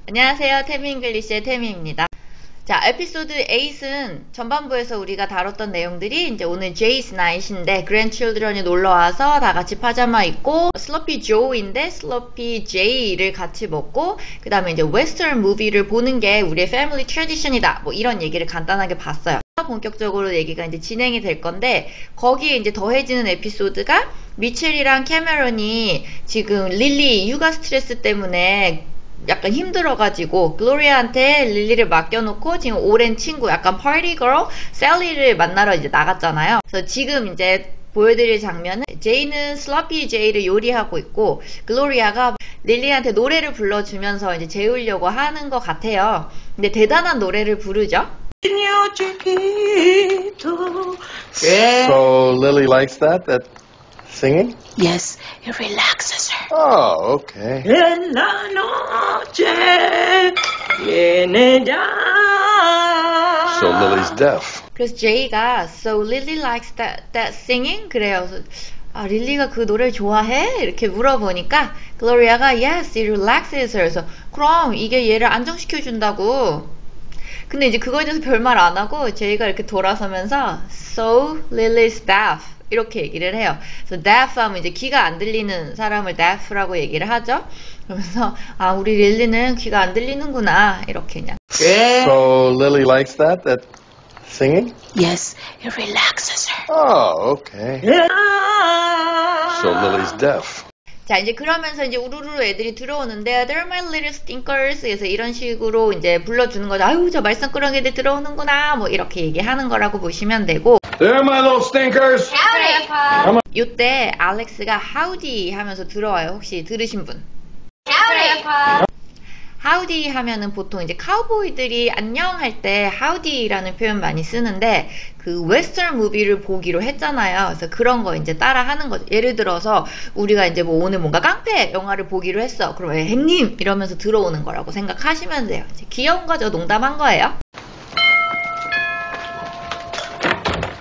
안녕하세요. 태미잉글리시의 태미입니다. 자, 에피소드 8은 전반부에서 우리가 다뤘던 내용들이 이제 오늘 제이스 나잇인데 그랜드칠드런이 놀러와서 다 같이 파자마 입고 슬러피 조인데 슬러피 제이를 같이 먹고 그 다음에 이제 웨스턴 무비를 보는 게 우리의 패밀리 트래디션이다. 뭐 이런 얘기를 간단하게 봤어요. 본격적으로 얘기가 이제 진행이 될 건데 거기에 이제 더해지는 에피소드가 미첼이랑 캐메런이 지금 릴리 육아 스트레스 때문에 약간 힘들어가지고 글로리아한테 릴리를 맡겨놓고 지금 오랜 친구 약간 파티걸 셀리를 만나러 이제 나갔잖아요. 그래서 지금 이제 보여드릴 장면은 제이는 슬러피 제이를 요리하고 있고 글로리아가 릴리한테 노래를 불러주면서 이제 재우려고 하는 것 같아요. 근데 대단한 노래를 부르죠. So Lily likes that singing? Yes, it relaxes her. Oh, okay. En la noche viene ya. So Lily's deaf. 그래서 제이가 So Lily likes that singing? 그래요. 그래서, 아, 릴리가 그 노래를 좋아해? 이렇게 물어보니까 글로리아가 Yes, it relaxes her. 그래서 그럼 이게 얘를 안정시켜준다고. 근데 이제 그거에 대해서 별말 안 하고 제이가 이렇게 돌아서면서 So Lily's deaf 이렇게 얘기를 해요. 그래서 deaf 하면 이제 귀가 안 들리는 사람을 deaf라고 얘기를 하죠. 그러면서 아 우리 릴리는 귀가 안 들리는구나 이렇게 그냥. So Lily likes that singing? Yes, it relaxes her. Oh, okay. So Lily's deaf. 자 이제 그러면서 이제 우르르 애들이 들어오는데 They're my little stinkers 그래서 이런 식으로 이제 불러주는 거죠. 아유 저 말썽꾸러기 애들 들어오는구나 뭐 이렇게 얘기하는 거라고 보시면 되고 They're my little stinkers. Howdy. 이때 알렉스가 howdy 하면서 들어와요. 혹시 들으신 분? Howdy. howdy 하면은 보통 이제 카우보이들이 안녕 할 때 howdy라는 표현 많이 쓰는데 그 웨스턴 무비를 보기로 했잖아요. 그래서 그런 거 이제 따라 하는 거죠. 예를 들어서 우리가 이제 뭐 오늘 뭔가 깡패 영화를 보기로 했어. 그럼 형님 이러면서 들어오는 거라고 생각하시면 돼요. 이제 귀여운 거죠. 농담한 거예요.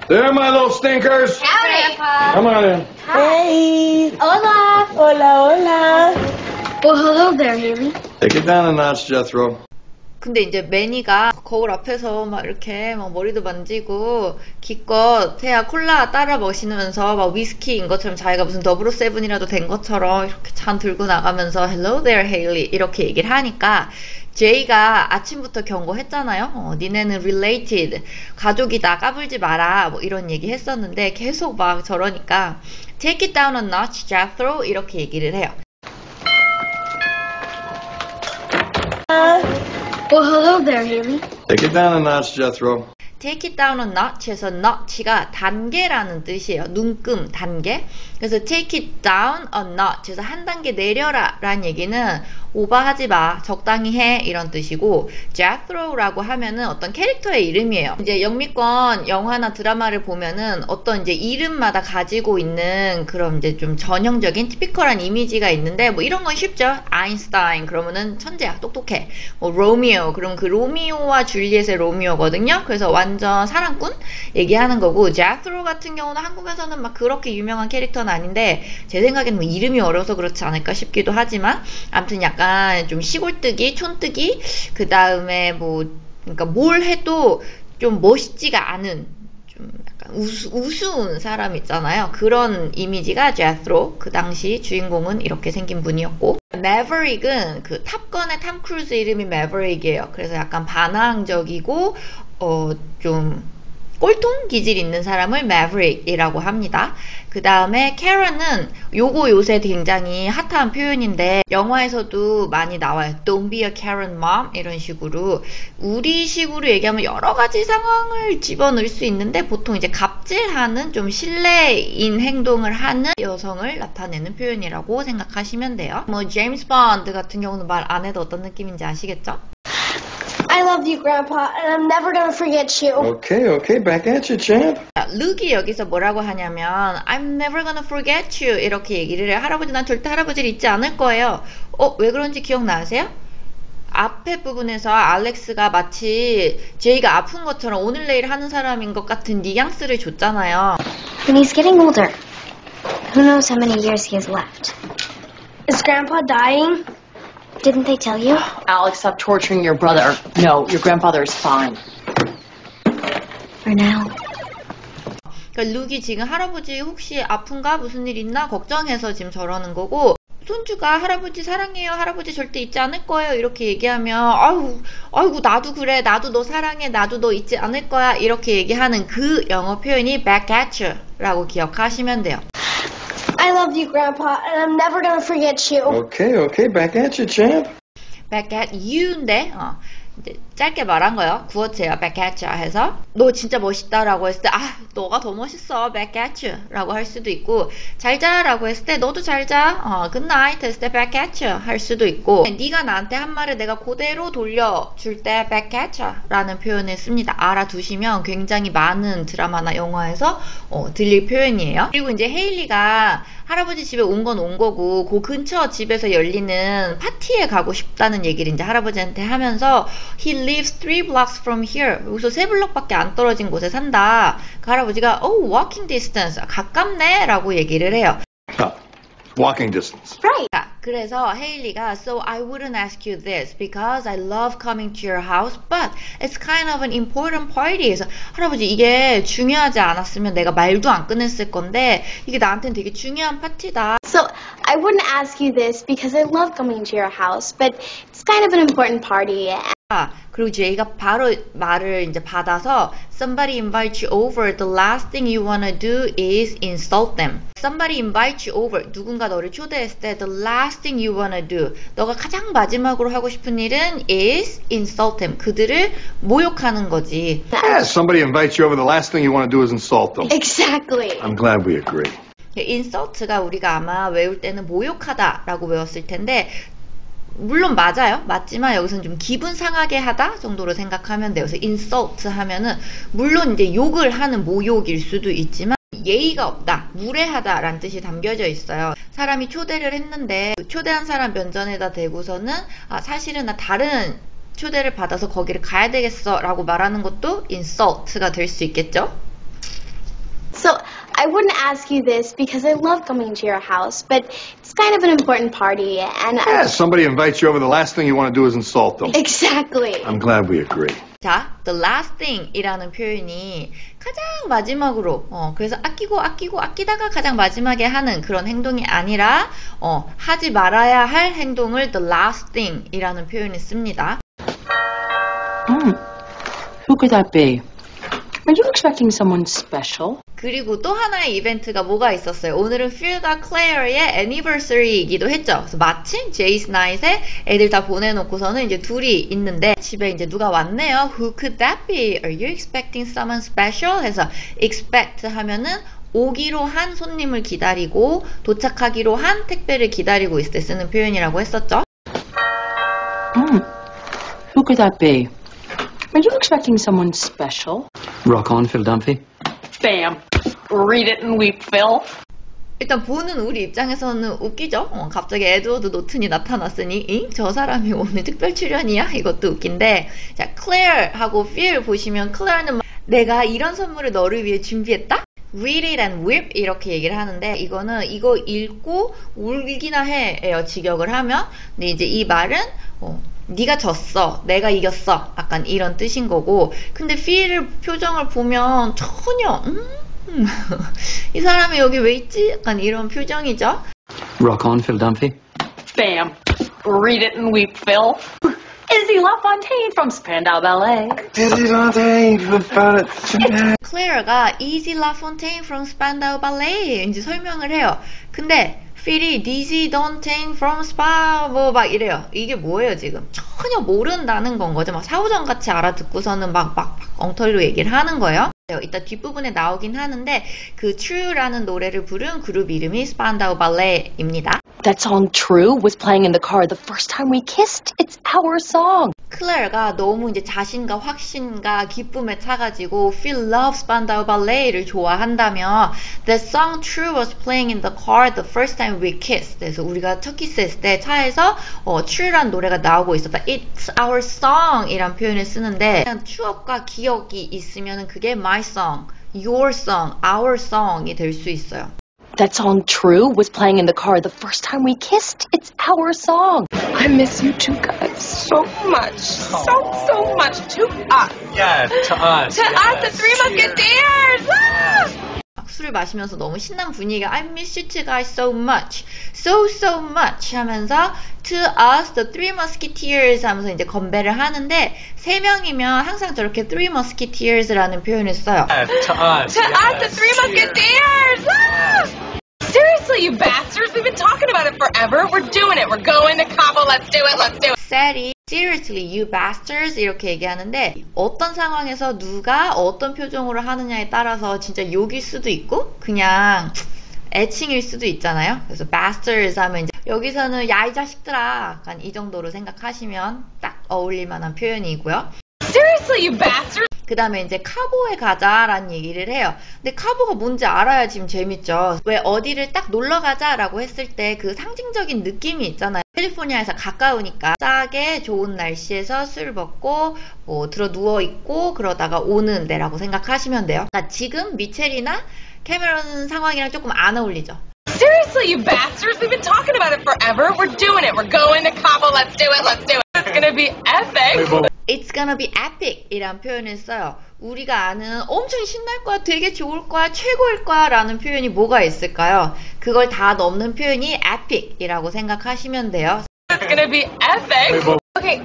They're my little stinkers. Howdy. Come on in. Hey! Hola. Hola, hola. Well, hello there, Haley. Take it down a notch, Jethro. 근데 이제 매니가 거울 앞에서 막 이렇게 막 머리도 만지고 기껏 태야 콜라 따라 마시면서 막 위스키인 것처럼 자기가 무슨 007이라도 된 것처럼 이렇게 잔 들고 나가면서 Hello there, Haley 이렇게 얘기를 하니까 제이가 아침부터 경고했잖아요. 니네는 related 가족이다 까불지 마라 뭐 이런 얘기 했었는데 계속 막 저러니까 Take it down a notch, Jethro 이렇게 얘기를 해요. Well, hello there, Haley. Take it down a notch, Jethro. Take it down a notch에서 notch가 단계라는 뜻이에요. 눈금, 단계. 그래서 take it down a notch에서 한 단계 내려라 라는 얘기는 오버하지 마, 적당히 해 이런 뜻이고 Jethro라고 하면은 어떤 캐릭터의 이름이에요. 이제 영미권 영화나 드라마를 보면은 어떤 이제 이름마다 가지고 있는 그런 이제 좀 전형적인 티피컬한 이미지가 있는데 뭐 이런 건 쉽죠. 아인슈타인 그러면은 천재야, 똑똑해. 뭐 로미오 그럼 그 로미오와 줄리엣의 로미오거든요. 그래서 완전 사랑꾼 얘기하는 거고 Jethro 같은 경우는 한국에서는 막 그렇게 유명한 캐릭터는 아닌데 제 생각에는 뭐 이름이 어려서 그렇지 않을까 싶기도 하지만 아무튼 약간 좀 시골뜨기, 촌뜨기 그 다음에 뭐 그러니까 뭘 해도 좀 멋있지가 않은 좀 약간 우스운 사람 있잖아요. 그런 이미지가 Jethro 그 당시 주인공은 이렇게 생긴 분이었고 Maverick은 그 탑건의 탐 크루즈 이름이 Maverick이에요. 그래서 약간 반항적이고 좀 꼴통 기질 있는 사람을 Maverick이라고 합니다. 그 다음에 Karen은 요거 요새 굉장히 핫한 표현인데 영화에서도 많이 나와요. Don't be a Karen mom 이런 식으로 우리식으로 얘기하면 여러 가지 상황을 집어넣을 수 있는데 보통 이제 갑질하는 좀 실례인 행동을 하는 여성을 나타내는 표현이라고 생각하시면 돼요. 뭐 제임스 본드 같은 경우는 말 안 해도 어떤 느낌인지 아시겠죠? I love you, Grandpa, and I'm never gonna forget you. Okay, back at you, champ. 룩이 여기서 뭐라고 하냐면 I'm never gonna forget you 이렇게 얘기를 해요. 할아버지 난 절대 할아버지를 잊지 않을 거예요. 왜 그런지 기억나세요? 앞에 부분에서 알렉스가 마치 제이가 아픈 것처럼 오늘 내일 하는 사람인 것 같은 뉘앙스를 줬잖아요. When he's getting older, who knows how many years he has left? Is Grandpa dying? Didn't they tell you? Alex, stop torturing your brother. No, your grandfather is fine. For now. 그러니까 룩이 지금 할아버지 혹시 아픈가 무슨 일 있나 걱정해서 지금 저러는 거고 손주가 할아버지 사랑해요 할아버지 절대 잊지 않을 거예요 이렇게 얘기하면 아이고 나도 그래 나도 너 사랑해 나도 너 잊지 않을 거야 이렇게 얘기하는 그 영어 표현이 back at you 라고 기억하시면 돼요. I love you, Grandpa, and I'm never gonna forget you. Okay, back at you, champ. back at you인데 이제 짧게 말한 거예요. 구어체예요. back at you 해서 너 진짜 멋있다라고 했을 때 너가 더 멋있어. back at you 라고 할 수도 있고 잘 자라고 했을 때 너도 잘 자. good night 했을 때 back at you 할 수도 있고 네가 나한테 한 말을 내가 그대로 돌려줄 때 back at you 라는 표현을 씁니다. 알아두시면 굉장히 많은 드라마나 영화에서 들릴 표현이에요. 그리고 이제 헤일리가 할아버지 집에 온 건 온 거고 그 근처 집에서 열리는 파티에 가고 싶다는 얘기를 이제 할아버지한테 하면서 He lives 3 blocks from here. 여기서 3블럭밖에 안 떨어진 곳에 산다. 그 할아버지가 walking distance. 가깝네 라고 얘기를 해요. Walking distance. Right. 그래서 헤일리가 So I wouldn't ask you this because I love coming to your house but it's kind of an important party. 그래서 할아버지 이게 중요하지 않았으면 내가 말도 안 꺼냈을 건데 이게 나한테는 되게 중요한 파티다. So, I wouldn't ask you this because I love coming to your house, but it's kind of an important party. 그리고 제이가 바로 말을 이제 받아서 Somebody invites you over. The last thing you wanna do is insult them. Somebody invites you over. 누군가 너를 초대했을 때 The last thing you wanna do. 너가 가장 마지막으로 하고 싶은 일은 is insult them. 그들을 모욕하는 거지. Yeah, somebody invites you over, the last thing you want to do is insult them. Exactly. I'm glad we agree. insult가 우리가 아마 외울 때는 모욕하다라고 외웠을 텐데 물론 맞아요. 맞지만 여기서는 좀 기분 상하게 하다 정도로 생각하면 돼요. 그래서 insult 하면은 물론 이제 욕을 하는 모욕일 수도 있지만 예의가 없다, 무례하다 라는 뜻이 담겨져 있어요. 사람이 초대를 했는데 초대한 사람 면전에다 대고서는 사실은 나 다른 초대를 받아서 거기를 가야 되겠어 라고 말하는 것도 insult가 될 수 있겠죠. So, I wouldn't ask you this because I love coming to your house, but it's kind of an important party, and Yeah, somebody invites you over, the last thing you want to do is insult them. Exactly. I'm glad we agree. 자, the last thing 이라는 표현이 가장 마지막으로 그래서 아끼다가 가장 마지막에 하는 그런 행동이 아니라 하지 말아야 할 행동을 the last thing 이라는 표현을 씁니다. Who could that be? Are you expecting someone special? 그리고 또 하나의 이벤트가 뭐가 있었어요. 오늘은 필과 클레어의 애니버서리이기도 했죠. 그래서 마침 제이스 나잇에 애들 다 보내놓고서는 이제 둘이 있는데 집에 이제 누가 왔네요. Who could that be? Are you expecting someone special? 해서 expect 하면은 오기로 한 손님을 기다리고 도착하기로 한 택배를 기다리고 있을 때 쓰는 표현이라고 했었죠. Who could that be? Are you expecting someone special? Rock on, Phil Dunphy. Bam! Read it and weep, Phil. 일단 보는 우리 입장에서는 웃기죠? 갑자기 에드워드 노튼이 나타났으니 저 사람이 오늘 특별 출연이야? 이것도 웃긴데 자, Claire하고 Phil 보시면 Claire는 내가 이런 선물을 너를 위해 준비했다? Read it and weep 이렇게 얘기를 하는데 이거는 이거 읽고 울기나 해요. 직역을 하면 근데 이제 이 말은 네가 졌어, 내가 이겼어 약간 이런 뜻인 거고 근데 Phil의 표정을 보면 전혀 이 사람이 여기 왜 있지? 약간 이런 표정이죠. Rock on, Phil Dunphy. Bam! Read it and weep, Phil. Izzy LaFontaine from Spandau Ballet. Claire가 Izzy LaFontaine from Spandau Ballet 이제 설명을 해요. 근데 Phil이 Dizzy Fontaine from Spa 막 이래요. 이게 뭐예요 지금? 전혀 모른다는 건 거죠. 막 사후정 같이 알아듣고서는 막 엉터리로 얘기를 하는 거예요. 이따 뒷부분에 나오긴 하는데 그 True라는 노래를 부른 그룹 이름이 Spandau Ballet입니다. That song True was playing in the car the first time we kissed. It's our song. 클레어가 너무 이제 자신과 확신과 기쁨에 차가지고 Phil loves Spandau Ballet를 좋아한다면 That song True was playing in the car the first time we kissed. 그래서 우리가 첫 키스했을 때 차에서 True란 노래가 나오고 있었다. It's our song 이란 표현을 쓰는데 그냥 추억과 기억이 있으면 그게 my song, your song, our song이 될 수 있어요. That song True was playing in the car the first time we kissed. It's our song. I miss you two guys so much. So much. To us. Yeah, to us. To us, the Three Musketeers. Woo! 술을 마시면서 너무 신난 분위기가 I miss you two guys so much. So much 하면서 to us, the Three Musketeers 하면서 이제 건배를 하는데 세 명이면 항상 저렇게 Three Musketeers라는 표현을 써요. Yeah, to us. To us, the Three Musketeers. Woo! Seriously, you bastards. We've been talking about it forever. We're doing it. We're going to Cabo. Let's do it. Let's do it. Sadly, seriously, you bastards 이렇게 얘기하는데 어떤 상황에서 누가 어떤 표정으로 하느냐에 따라서 진짜 욕일 수도 있고 그냥 애칭일 수도 있잖아요. 그래서 bastards 하면 이제 여기서는 야 이 자식들아 약간 이 정도로 생각하시면 딱 어울릴 만한 표현이고요. Seriously, you bastards. 그 다음에 이제 카보에 가자라는 얘기를 해요. 근데 카보가 뭔지 알아야 지금 재밌죠. 왜 어디를 딱 놀러 가자라고 했을 때 그 상징적인 느낌이 있잖아요. 캘리포니아에서 가까우니까 싸게 좋은 날씨에서 술 먹고 뭐 들어 누워 있고 그러다가 오는 데라고 생각하시면 돼요. 그러니까 지금 미첼이나 캐메론 상황이랑 조금 안 어울리죠. Seriously, you bastards. We've been talking about it forever. We're doing it. We're going to Cabo. Let's do it. Let's do it. It's gonna be epic. It's gonna be epic 이란 표현을 써요. 우리가 아는 엄청 신날 거야, 되게 좋을 거야, 최고일 거야 라는 표현이 뭐가 있을까요? 그걸 다 넘는 표현이 epic 이라고 생각하시면 돼요. It's gonna be epic. Okay,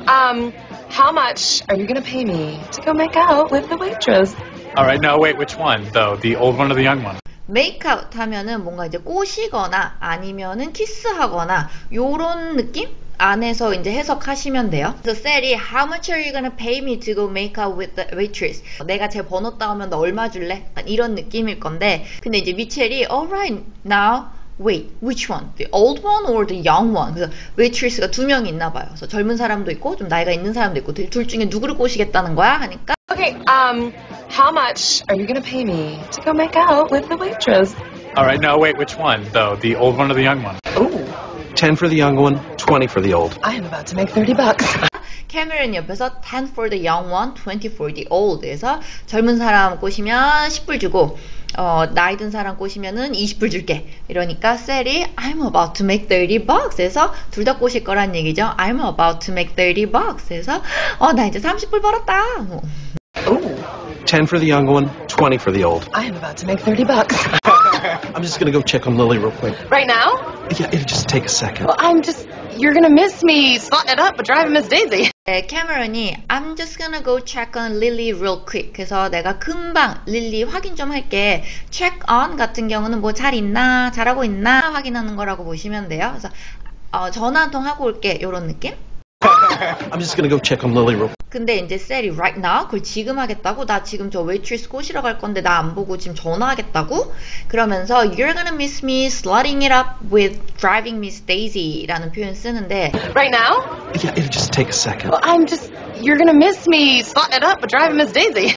how much are you gonna pay me to go make out with the waitress? All right, no, wait, which one, though? The old one or the young one? 메이크아웃 하면은 뭔가 이제 꼬시거나 아니면은 키스하거나 요런 느낌? 안에서 이제 해석하시면 돼요. 그래서 셀이 How much are you gonna pay me to go make out with the waitress? 내가 제 번호 따오면 너 얼마 줄래? 약간 이런 느낌일 건데 근데 이제 미첼이 Alright, now wait, which one? The old one or the young one? 그래서 waitress가 두 명이 있나 봐요. 그래서 젊은 사람도 있고 좀 나이가 있는 사람도 있고 둘 중에 누구를 꼬시겠다는 거야? 하니까 Okay, how much are you gonna pay me to go make out with the waitress? All right, no, wait, which one, though? The old one or the young one? Ooh, 10 for the young one, 20 for the old. I am about to make $30. 캐메론 옆에서 10 for the young one, 20 for the old 에서 젊은 사람 꼬시면 10불 주고 나이 든 사람 꼬시면은 20불 줄게. 이러니까 셀이 I'm about to make $30 해서 둘 다 꼬실 거란 얘기죠. I'm about to make $30 해서 나 이제 30불 벌었다. Ooh, 10 for the young one, 20 for the old. I am about to make $30. I'm just gonna go check on Lily real quick. Right now? Yeah, it'll just take a second. Well, you're gonna miss me slutting it up with driving Miss Daisy. 네, 캐머런이 I'm just gonna go check on Lily real quick. 그래서 내가 금방 릴리 확인 좀 할게. check on 같은 경우는 뭐 잘 있나, 잘하고 있나 확인하는 거라고 보시면 돼요. 그래서 전화 한 통 하고 올게. 이런 느낌? I'm just gonna go check on Lily real quick. 근데 이제 셀이 right now 그걸 지금 하겠다고? 나 지금 저 웨이트리스 꼬시러 갈 건데 나 안 보고 지금 전화하겠다고? 그러면서 You're gonna miss me slutting it up with driving Miss Daisy 라는 표현 쓰는데 Right now? Yeah, it'll just take a second. Well, you're gonna miss me slutting it up with driving Miss Daisy.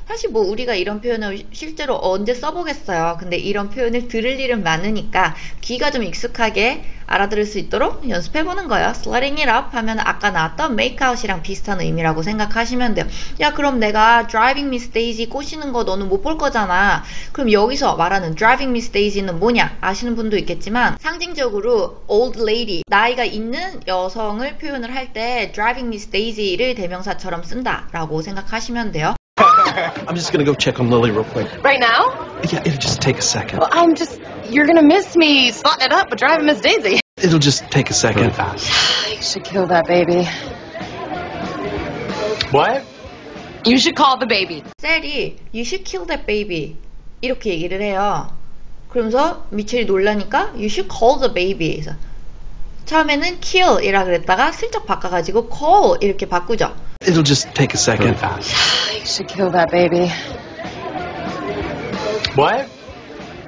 사실 뭐 우리가 이런 표현을 실제로 언제 써보겠어요. 근데 이런 표현을 들을 일은 많으니까 귀가 좀 익숙하게 알아들을 수 있도록 연습해보는 거예요. Slutting it up 하면 아까 나왔던 make out이랑 비슷한 의미라고 생각하시면 돼요. 야 그럼 내가 driving Miss Daisy 꼬시는 거 너는 못 볼 거잖아. 그럼 여기서 말하는 driving Miss Daisy는 뭐냐? 아시는 분도 있겠지만 상징적으로 old lady, 나이가 있는 여성을 표현을 할 때 driving Miss Daisy를 대명사처럼 쓴다라고 생각하시면 돼요. I'm just gonna go check on Lily real quick. Right now? Yeah, it'll just take a second. Well, you're gonna miss me slutting it up with driving Miss Daisy. It'll just take a second. You should kill that baby. What? You should call the baby. 셀이 You should kill that baby 이렇게 얘기를 해요. 그러면서 미첼이 놀라니까 You should call the baby. 그래서 처음에는 kill 이라 그랬다가 슬쩍 바꿔가지고 call 이렇게 바꾸죠. It'll just take a second. You should kill that baby. What?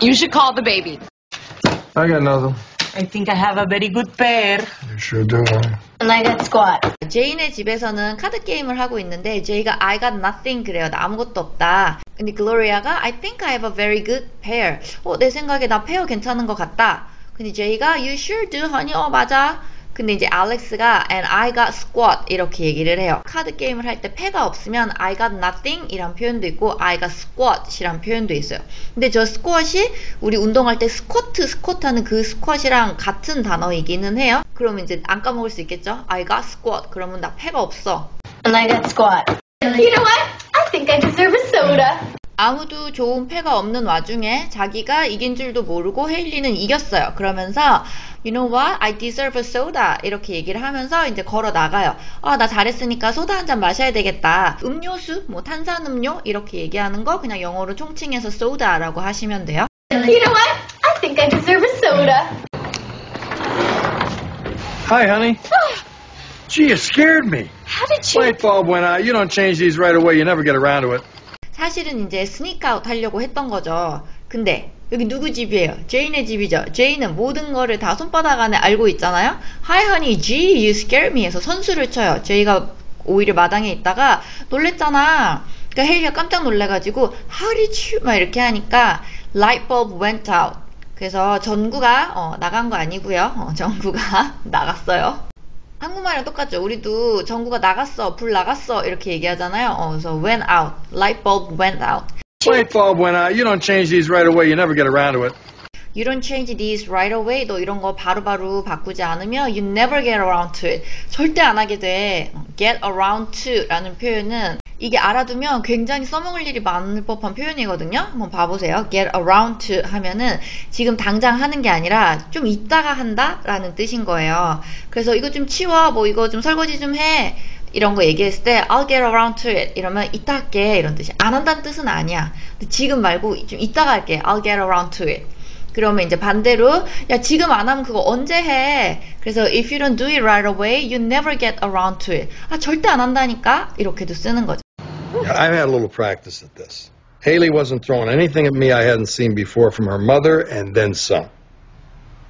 You should call the baby. I got nothing. I think I have a very good pair. You sure do, huh? And I got squat. 제인의 집에서는 카드 게임을 하고 있는데 제이가 I got nothing 그래요. 나 아무것도 없다. 근데 글로리아가 I think I have a very good pair. 내 생각에 나 페어 괜찮은 것 같다. 근데 제이가 You sure do, honey. 맞아. 근데 이제 알렉스가 and I got squat 이렇게 얘기를 해요. 카드 게임을 할 때 패가 없으면 I got nothing 이란 표현도 있고 I got squat 이란 표현도 있어요. 근데 저 squat이 우리 운동할 때 스쿼트 하는 그 스쿼트랑 같은 단어이기는 해요. 그러면 이제 안 까먹을 수 있겠죠? I got squat 그러면 나 패가 없어. And I got squat. You know what? I think I deserve a soda. 아무도 좋은 패가 없는 와중에 자기가 이긴 줄도 모르고 헤일리는 이겼어요. 그러면서 You know what? I deserve a soda 이렇게 얘기를 하면서 이제 걸어 나가요. 나 잘했으니까 소다 한 잔 마셔야 되겠다. 음료수, 뭐 탄산음료 이렇게 얘기하는 거 그냥 영어로 총칭해서 soda라고 하시면 돼요. You know what? I think I deserve a soda. Hi, honey. Gee, you scared me. How did you... Light bulb went out. You don't change these right away. You never get around to it. 사실은 이제 스니크아웃 하려고 했던 거죠. 근데 여기 누구 집이에요? 제인의 집이죠. 제인은 모든 거를 다 손바닥 안에 알고 있잖아요. Hi honey, gee, you scared me 해서 선수를 쳐요. 제이가 오히려 마당에 있다가 놀랬잖아. 그러니까 헤일리가 깜짝 놀래가지고 How did you? 막 이렇게 하니까 light bulb went out. 그래서 전구가 나간 거 아니고요. 전구가 나갔어요. 한국말이랑 똑같죠. 우리도 전구가 나갔어, 불 나갔어 이렇게 얘기하잖아요. 그래서 went out, light bulb went out. Light bulb went out. You don't change these right away. You never get around to it. You don't change these right away. 너 이런 거 바로바로 바꾸지 않으면 you never get around to it. 절대 안 하게 돼. get around to 라는 표현은 이게 알아두면 굉장히 써먹을 일이 많을 법한 표현이거든요. 한번 봐보세요. get around to 하면은 지금 당장 하는 게 아니라 좀 이따가 한다 라는 뜻인 거예요. 그래서 이거 좀 치워, 뭐 이거 좀 설거지 좀 해 이런 거 얘기했을 때 I'll get around to it 이러면 이따 할게 이런 뜻이 안 한다는 뜻은 아니야. 근데 지금 말고 좀 이따가 할게. I'll get around to it. 그러면 이제 반대로 야 지금 안 하면 그거 언제 해? 그래서 if you don't do it right away, you never get around to it. 절대 안 한다니까 이렇게도 쓰는 거죠. I've had a little practice at this. Haley wasn't throwing anything at me I hadn't seen before from her mother and then some.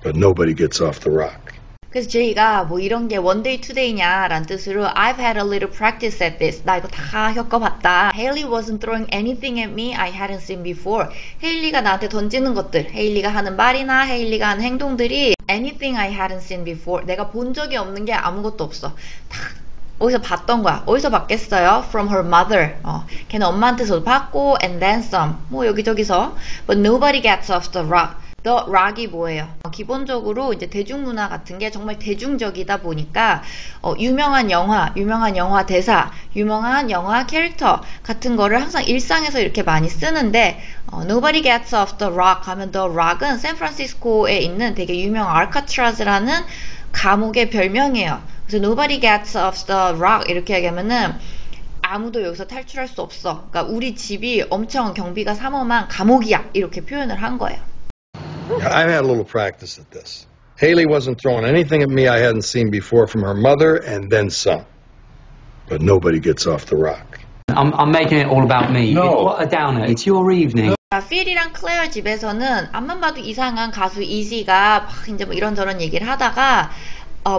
But nobody gets off the rock. 그래서 제이가 뭐 이런 게 one day, two day냐 라는 뜻으로 I've had a little practice at this. 나 이거 다 겪어봤다. Haley wasn't throwing anything at me I hadn't seen before. 헤일리가 나한테 던지는 것들, 헤일리가 하는 말이나 헤일리가 하는 행동들이 anything I hadn't seen before. 내가 본 적이 없는 게 아무것도 없어. 다 어디서 봤던 거야. 어디서 봤겠어요? From her mother. 걔는 엄마한테서도 봤고 and then some. 뭐 여기저기서. But nobody gets off the rock. The rock이 뭐예요? 기본적으로 이제 대중문화 같은 게 정말 대중적이다 보니까 유명한 영화 대사, 유명한 영화 캐릭터 같은 거를 항상 일상에서 이렇게 많이 쓰는데 Nobody gets off the rock 하면 The rock은 샌프란시스코에 있는 되게 유명한 알카트라즈라는 감옥의 별명이에요. 그래서 Nobody gets off the rock 이렇게 얘기하면은 아무도 여기서 탈출할 수 없어. 그러니까 우리 집이 엄청 경비가 삼엄한 감옥이야. 이렇게 표현을 한 거예요. I've had a little practice at this. Haley wasn't throwing anything at me I hadn't seen before from her mother and then some. But nobody gets off the rock. I'm making it all about me. No. What a downer. It's your evening. 필이랑 클레어 집에서는 앞만 봐도 이상한 가수 이지가 막 이제 뭐 이런저런 얘기를 하다가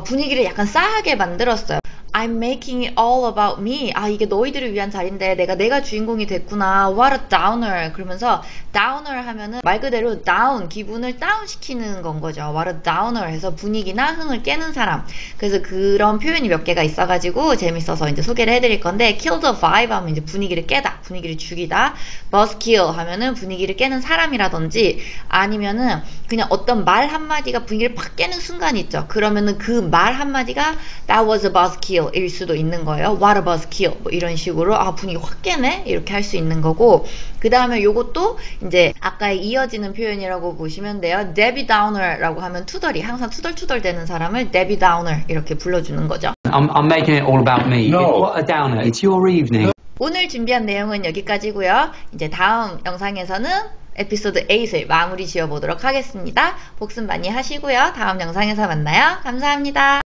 분위기를 약간 싸하게 만들었어요. I'm making it all about me. 이게 너희들을 위한 자리인데 내가 주인공이 됐구나. What a downer. 그러면서 downer 하면은 말 그대로 down, 기분을 다운시키는 건 거죠. What a downer 해서 분위기나 흥을 깨는 사람. 그래서 그런 표현이 몇 개가 있어가지고 재밌어서 이제 소개를 해드릴 건데 kill the vibe 하면 이제 분위기를 깨다, 분위기를 죽이다. buzzkill 하면은 분위기를 깨는 사람이라든지 아니면은 그냥 어떤 말 한마디가 분위기를 팍 깨는 순간이 있죠. 그러면은 그 말 한마디가 that was a buzzkill 일 수도 있는 거예요. What a buzzkill 뭐 이런 식으로 분위기 확 깨네 이렇게 할 수 있는 거고 그 다음에 요것도 이제 아까의 이어지는 표현이라고 보시면 돼요. Debbie Downer라고 하면 투덜이 항상 투덜투덜 되는 사람을 Debbie Downer 이렇게 불러주는 거죠. I'm making it all about me. No. What a downer. It's your evening. 오늘 준비한 내용은 여기까지고요. 이제 다음 영상에서는 에피소드 8을 마무리 지어보도록 하겠습니다. 복습 많이 하시고요. 다음 영상에서 만나요. 감사합니다.